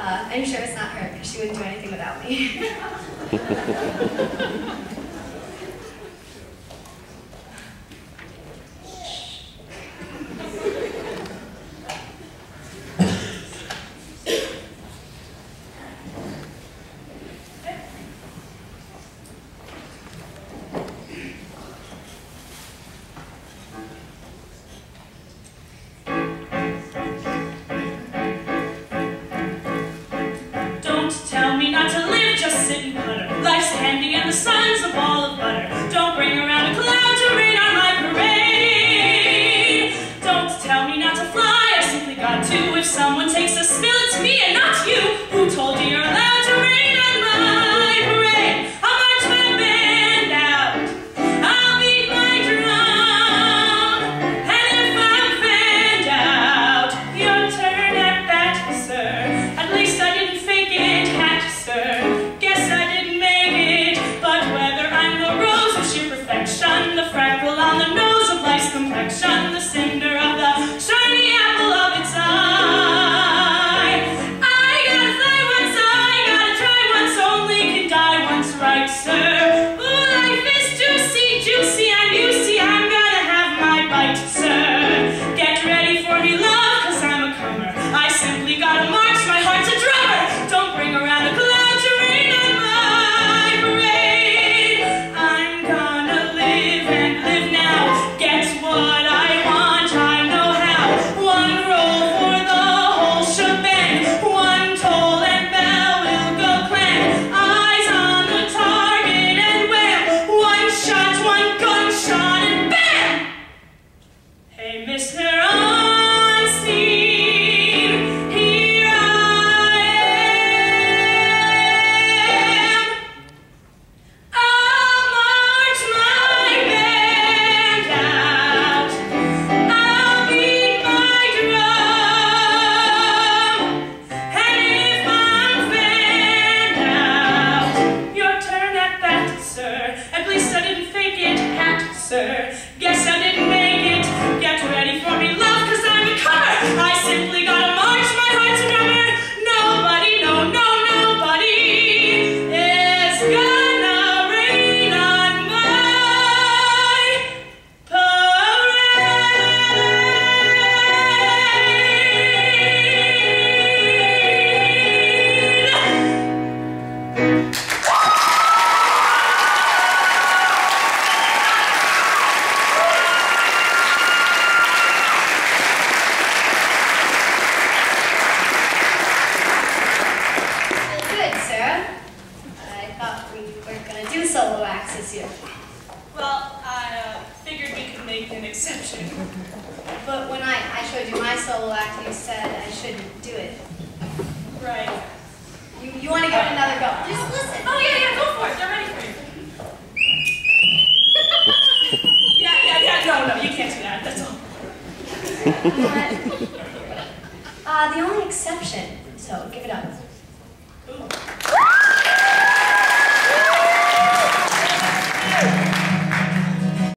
I'm sure it's not her, because she wouldn't do anything without me. Tell me not to live, just sit and putter. Life's handy and the sun's a ball of butter. Don't bring around a cloud to rain on my parade. Don't tell me not to fly, I simply got to. If someone takes a spill, it's me and not you. Who told you you're allowed to rain on my parade? I'll march my band out, I'll beat my drum, and if I'm fanned out, your turn at bat, sir. At least I didn't fake it. Guess I didn't make it, but whether I'm the rose of sheer perfection, the freckle on the nose of life's complexion, the cinder of the shiny apple of its eye, I gotta fly once, I gotta try once, only can die once, right, sir? Ooh, life is juicy, juicy, and you see I'm gonna have my bite, sir. Get ready for me, love, 'cause I'm a comer. I simply gotta march, my heart's a drummer. Don't bring around a cloud. Sir, guess I didn't make it. Get ready for me, love, 'cause I'm a comer. I simply gotta march, my heart's a drummer. Nobody, no, no, nobody is gonna rain on my parade. Solo acts this year. Well, I figured we could make an exception. But when I showed you my solo act, you said I shouldn't do it. Right. You want to give it another go? Just listen. Oh, yeah, go for it. They're ready for you. Yeah, no, you can't do that. That's all. The only exception, so give it up. Ooh.